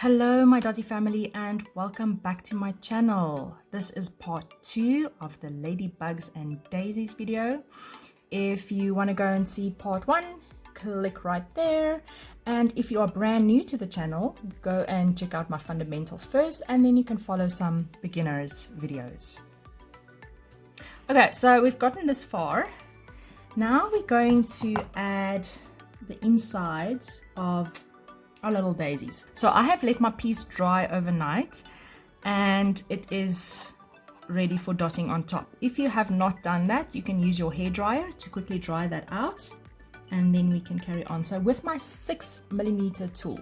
Hello my Dotty family and welcome back to my channel. This is part 2 of the Ladybugs and Daisies video. If you want to go and see part 1, click right there. And if you are brand new to the channel, go and check out my fundamentals first and then you can follow some beginners videos. Okay, so we've gotten this far. Now we're going to add the insides of our little daisies. So I have let my piece dry overnight and it is ready for dotting on top. If you have not done that, you can use your hairdryer to quickly dry that out and then we can carry on. So with my 6mm tool,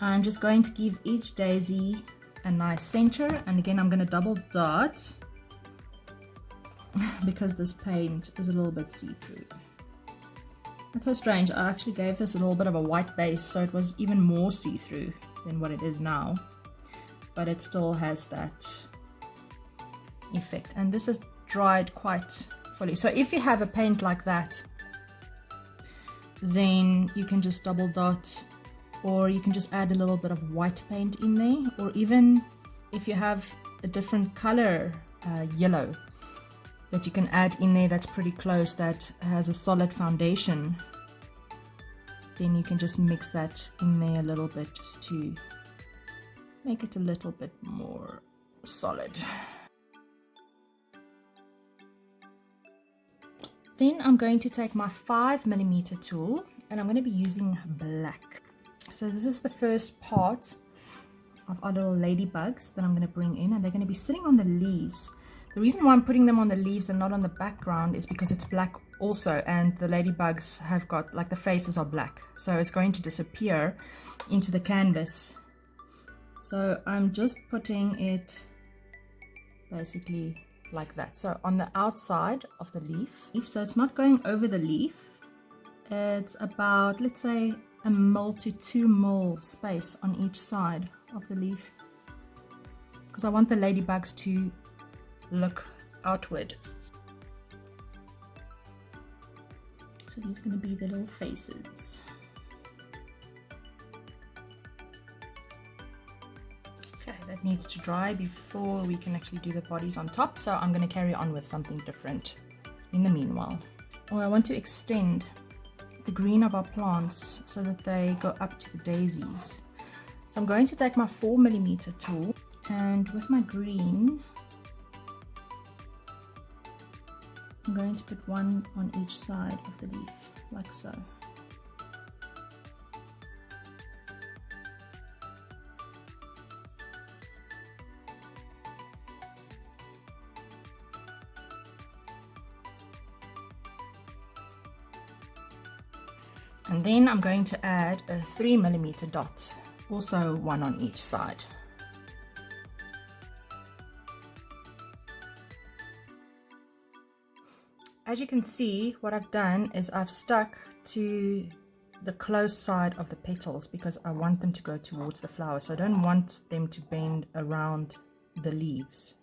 I'm just going to give each daisy a nice center, and again I'm going to double dot because this paint is a little bit see-through. That's so strange. I actually gave this a little bit of a white base, so it was even more see-through than what it is now. But it still has that effect. And this is dried quite fully. So if you have a paint like that, then you can just double dot, or you can just add a little bit of white paint in there. Or even if you have a different color, yellow, that you can add in there that's pretty close, that has a solid foundation, then you can just mix that in there a little bit just to make it a little bit more solid. Then I'm going to take my 5mm tool and I'm going to be using black. So this is the first part of our little ladybugs that I'm going to bring in, and they're going to be sitting on the leaves. The reason why I'm putting them on the leaves and not on the background is because it's black also, and the ladybugs have got, like, the faces are black, so it's going to disappear into the canvas. So I'm just putting it basically like that, so on the outside of the leaf. So it's not going over the leaf, it's about, let's say, 1 to 2 mil space on each side of the leaf, because I want the ladybugs to look outward. So these are going to be the little faces. Okay, that needs to dry before we can actually do the bodies on top, so I'm going to carry on with something different in the meanwhile. I want to extend the green of our plants so that they go up to the daisies. So I'm going to take my 4mm tool, and with my green I'm going to put one on each side of the leaf, like so. And then I'm going to add a 3mm dot, also one on each side. As you can see, what I've done is I've stuck to the close side of the petals because I want them to go towards the flower. So I don't want them to bend around the leaves,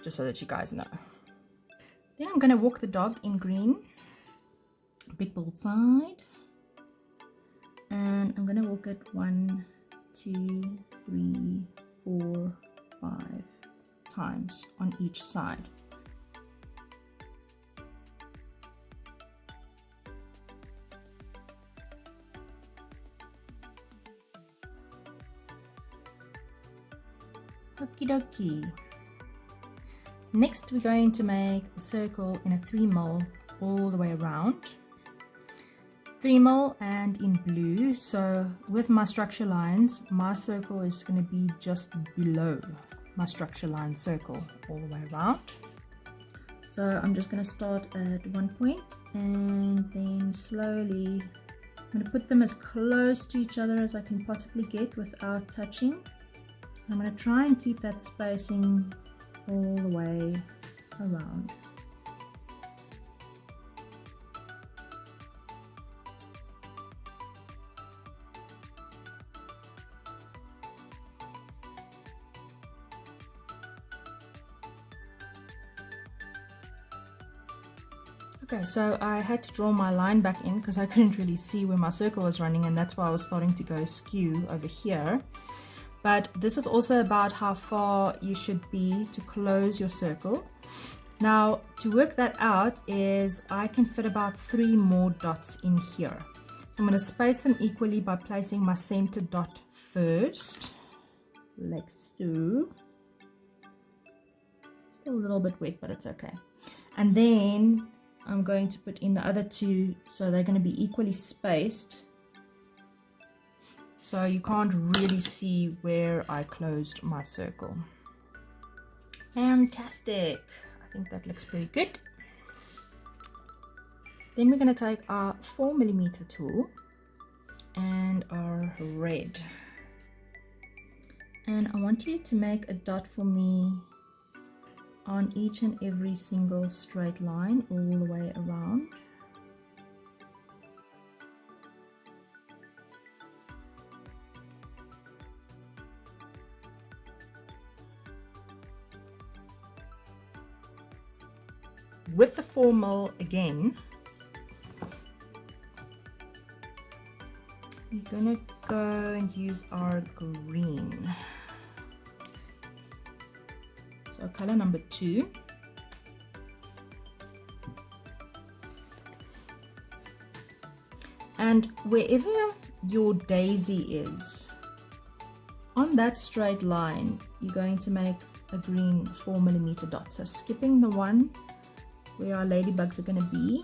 just so that you guys know. Then I'm going to walk the dog in green, big bold side. And I'm going to walk it 1, 2, 3, 4, 5 times on each side. Okie dokie. Next we're going to make a circle in a 3mm all the way around. 3mm and in blue. So with my structure lines, my circle is going to be just below my structure line circle all the way around. So I'm just going to start at one point and then slowly I'm going to put them as close to each other as I can possibly get without touching. I'm going to try and keep that spacing all the way around. Okay, so I had to draw my line back in because I couldn't really see where my circle was running, and that's why I was starting to go skew over here. But this is also about how far you should be to close your circle. Now, to work that out is I can fit about 3 more dots in here. So I'm going to space them equally by placing my center dot first, like so. Still a little bit wet, but it's okay. And then I'm going to put in the other 2, so they're going to be equally spaced. So you can't really see where I closed my circle. Fantastic. I think that looks pretty good. Then we're going to take our 4mm tool and our red. And I want you to make a dot for me on each and every single straight line all the way around. With the 4mm again, we're going to go and use our green. So color number 2. And wherever your daisy is, on that straight line, you're going to make a green 4mm dot. So skipping the one where our ladybugs are going to be,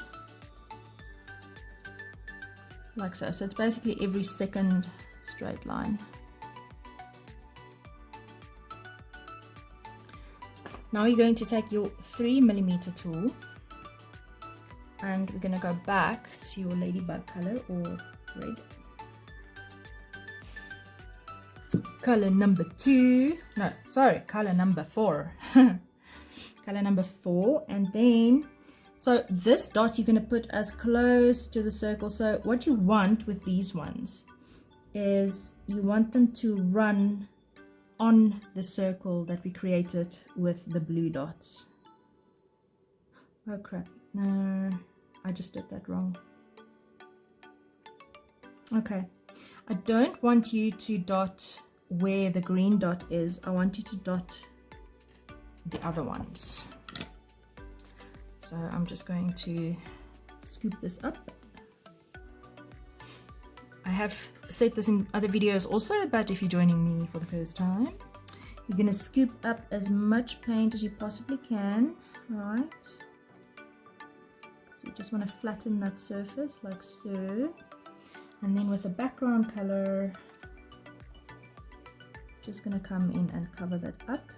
like so. So it's basically every second straight line. Now you're going to take your 3mm tool and we're going to go back to your ladybug color or red. Color number 2, no, sorry, color number 4. Color number 4, and then so this dot you're going to put as close to the circle. So what you want with these ones is you want them to run on the circle that we created with the blue dots. Oh crap, no, I just did that wrong. Okay, I don't want you to dot where the green dot is. I want you to dot the other ones. So I'm just going to scoop this up. I have said this in other videos also, but if you're joining me for the first time, you're going to scoop up as much paint as you possibly can, right? So you just want to flatten that surface like so. And then with the background color, just going to come in and cover that up.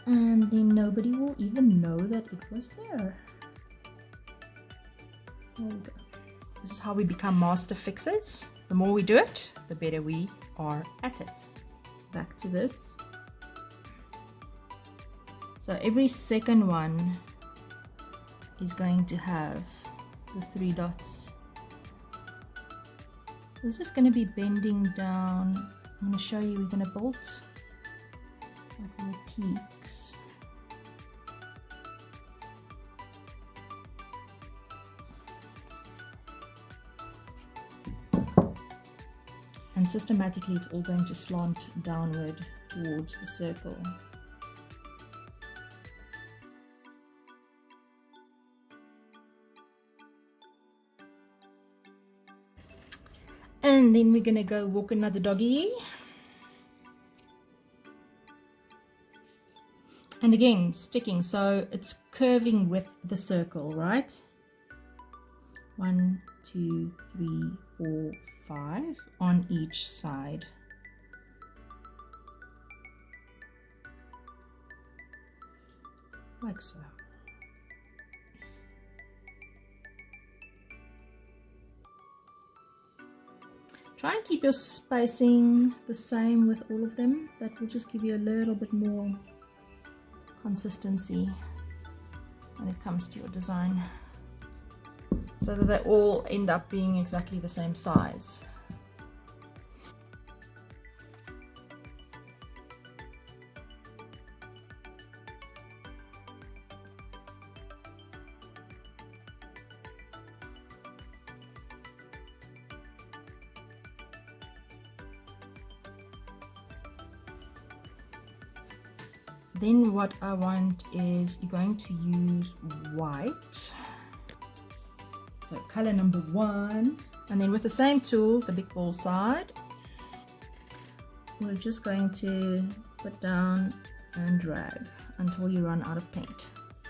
And then nobody will even know that it was there. There we go. This is how we become master fixers. The more we do it, the better we are at it. Back to this. So every second one is going to have the 3 dots. This is going to be bending down. I'm going to show you, we're going to bolt like little peaks. And systematically it's all going to slant downward towards the circle. And then we're going to go walk another doggy. And again, sticking, so it's curving with the circle, right? 1, 2, 3, 4, 5 on each side. Like so. Try and keep your spacing the same with all of them. That will just give you a little bit more consistency when it comes to your design, so that they all end up being exactly the same size. Then what I want is you're going to use white. So color number 1. And then with the same tool, the big ball side, we're just going to put down and drag until you run out of paint.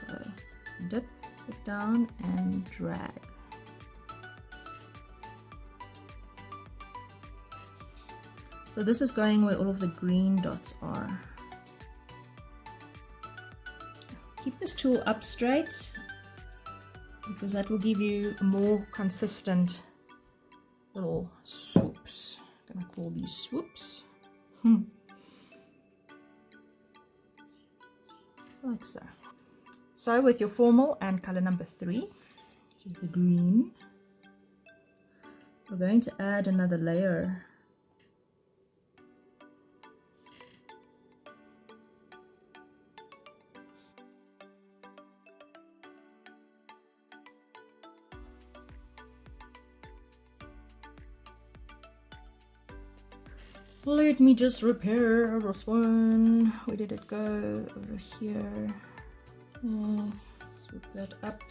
So dip, put down and drag. So this is going where all of the green dots are. Keep this tool up straight because that will give you more consistent little swoops. I'm gonna call these swoops. Like so. So with your formal and color number 3, which is the green, we're going to add another layer. Let me just repair this one. Where did it go? Over here. Swoop that up.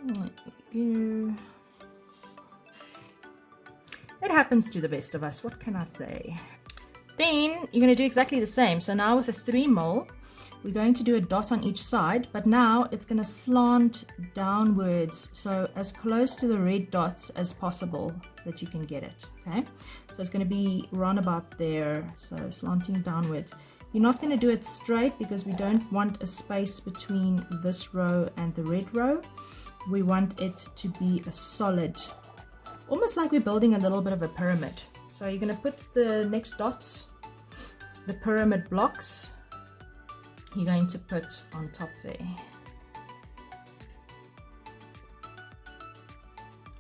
There we go. It happens to the best of us. What can I say? Then you're going to do exactly the same. So now with a 3mm, we're going to do a dot on each side, but now it's going to slant downwards, so as close to the red dots as possible that you can get it. Okay, so it's going to be round about there, so slanting downwards. You're not going to do it straight because we don't want a space between this row and the red row. We want it to be a solid, almost like we're building a little bit of a pyramid. So you're going to put the next dots, the pyramid blocks, you're going to put on top there.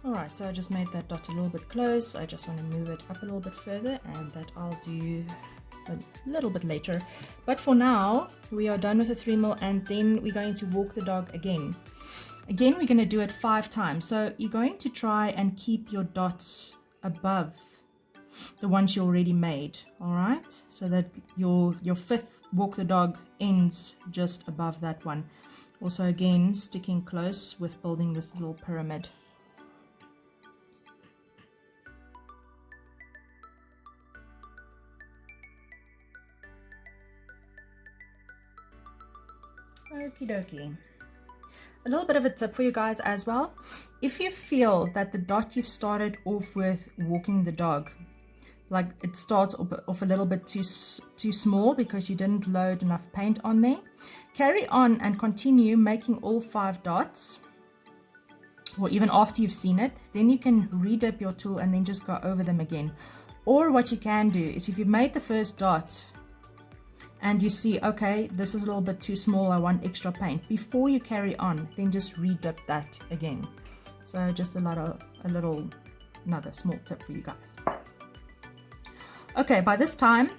Alright, so I just made that dot a little bit close. I just want to move it up a little bit further, and that I'll do a little bit later. But for now, we are done with the 3mm, and then we're going to walk the dog again. Again, we're going to do it 5 times. So you're going to try and keep your dots above the ones you already made, all right, so that your 5th walk the dog ends just above that one. Also, again, sticking close with building this little pyramid. Okie dokie. A little bit of a tip for you guys as well. If you feel that the dot you've started off with walking the dog, like it starts off a little bit too small because you didn't load enough paint on there, carry on and continue making all 5 dots, or even after you've seen it, then you can redip your tool and then just go over them again. Or what you can do is, if you've made the first dot and you see, okay, this is a little bit too small, I want extra paint, before you carry on, then just redip that again. So just another small tip for you guys. Okay, by this time,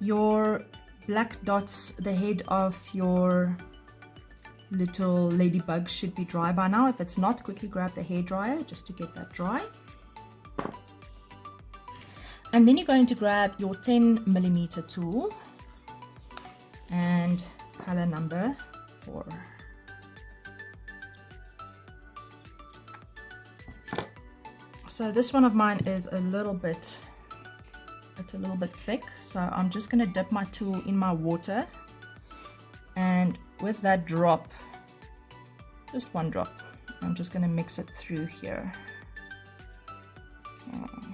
your black dots, the head of your little ladybug should be dry by now. If it's not, quickly grab the hairdryer just to get that dry. And then you're going to grab your 10mm tool and color number 4. So this one of mine is a little bit thick, so I'm just going to dip my tool in my water, and with that drop, just one drop, I'm just going to mix it through here. Okay.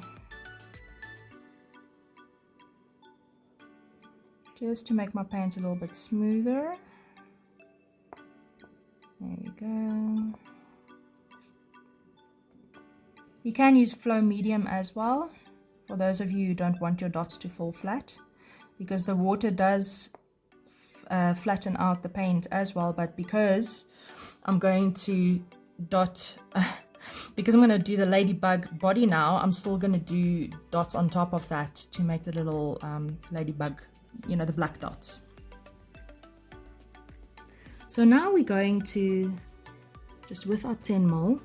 Just to make my paint a little bit smoother. There we go. You can use flow medium as well, for those of you who don't want your dots to fall flat, because the water does flatten out the paint as well. But because I'm going to because I'm going to do the ladybug body now, I'm still going to do dots on top of that to make the little ladybug, you know, the black dots. So now we're going to, just with our 10mm,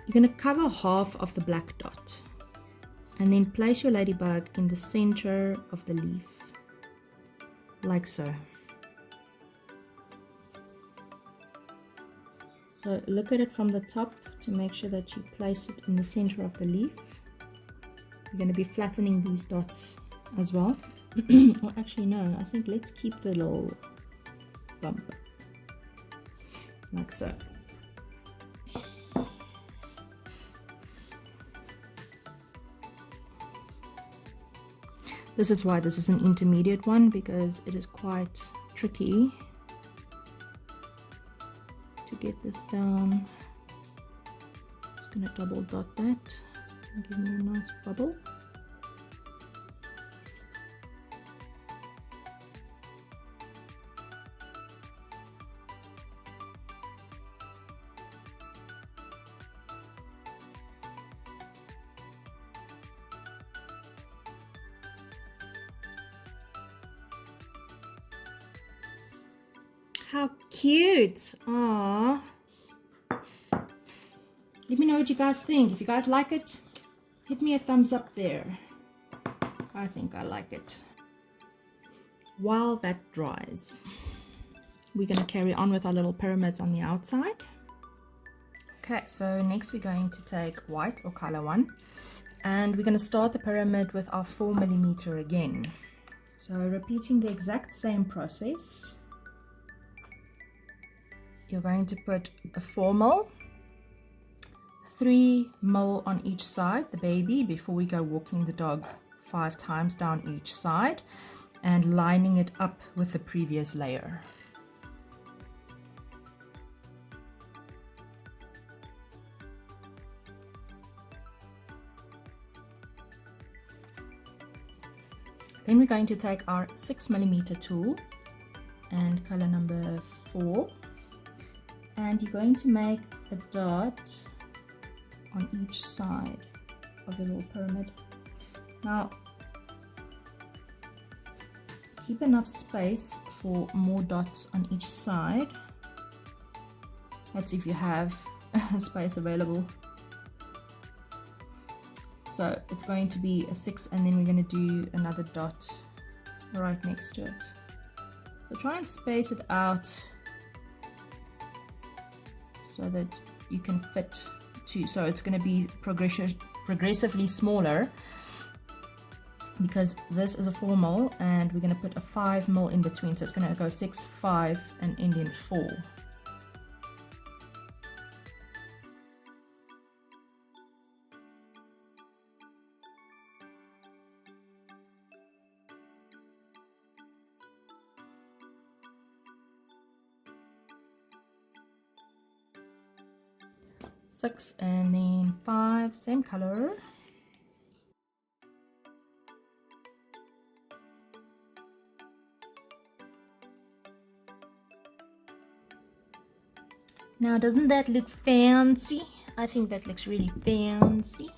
You're going to cover half of the black dot and then place your ladybug in the center of the leaf, like so. So look at it from the top to make sure that you place it in the center of the leaf. You're going to be flattening these dots as well. Well, actually no, I think let's keep the little bump, like so. This is why this is an intermediate one, because it is quite tricky to get this down. Just going to double dot that and give me a nice bubble. How cute! Aww. Let me know what you guys think. If you guys like it, hit me a thumbs up there. I think I like it. While that dries, we're going to carry on with our little pyramids on the outside. Okay, so next we're going to take white or color one, and we're going to start the pyramid with our 4mm again. So repeating the exact same process. You're going to put a 4mm, 3mm on each side, the baby, before we go walking the dog 5 times down each side, and lining it up with the previous layer. Then we're going to take our 6mm tool and color number 4. And you're going to make a dot on each side of the little pyramid. Now, keep enough space for more dots on each side. That's if you have space available. So it's going to be a 6, and then we're going to do another dot right next to it. So try and space it out so that you can fit 2. So it's going to be progressively smaller, because this is a 4mm and we're going to put a 5mm in between. So it's going to go 6, 5 and end in 4. Six and then 5, same color. Now, doesn't that look fancy? I think that looks really fancy.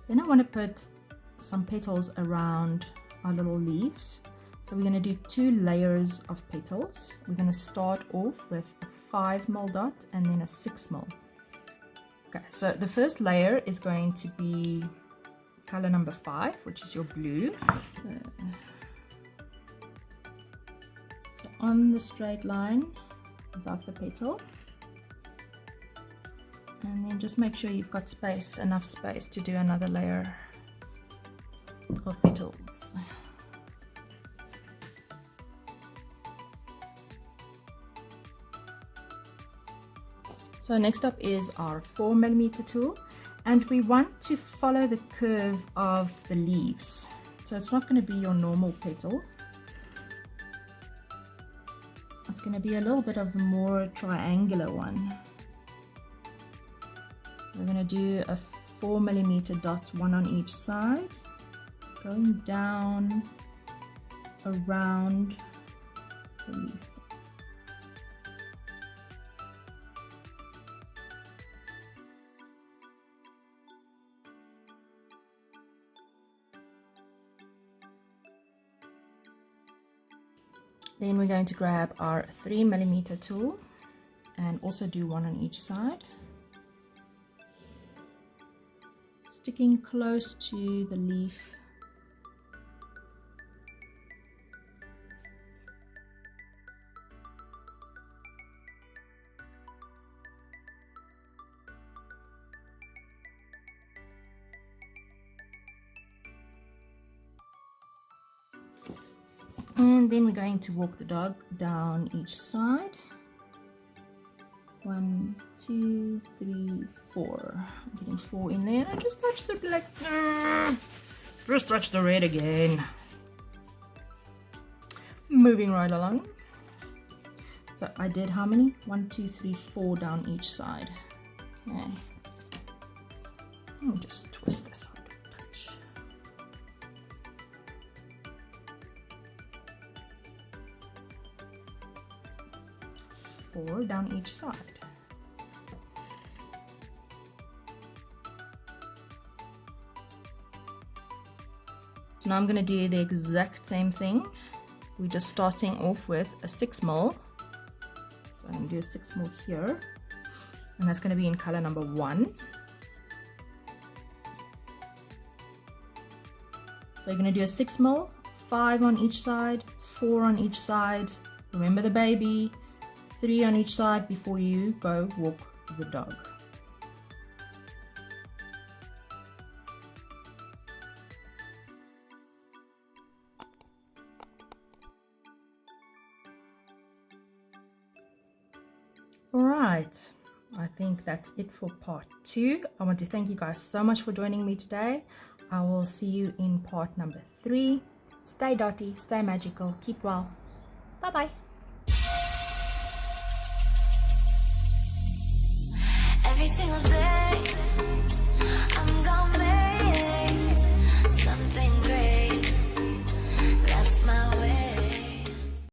Then I want to put some petals around our little leaves. So we're going to do 2 layers of petals. We're going to start off with a 5mm dot and then a 6mm. Okay, so the first layer is going to be color number 5, which is your blue. So on the straight line above the petal. And then just make sure you've got space, enough space to do another layer of petals. So next up is our 4mm tool, and we want to follow the curve of the leaves. So it's not going to be your normal petal. It's going to be a little bit of a more triangular one. We're going to do a 4mm dot, 1 on each side, going down around the leaf. Then we're going to grab our 3mm tool and also do one on each side, sticking close to the leaf. And then we're going to walk the dog down each side. 1, 2, 3, 4. I'm getting 4 in there. I just touched the black. Just touched the red again. Moving right along. So I did how many? 1, 2, 3, 4 down each side. Okay. Let me just twist this out. Touch. 4 down each side. So now I'm going to do the exact same thing. We're just starting off with a 6mm. So I'm going to do a 6mm here, and that's going to be in color number 1. So you're going to do a 6mm, 5 on each side, 4 on each side. Remember the baby. 3 on each side before you go walk the dog. Alright, I think that's it for part 2. I want to thank you guys so much for joining me today. I will see you in part number 3. Stay dotty, stay magical, keep well. Bye bye.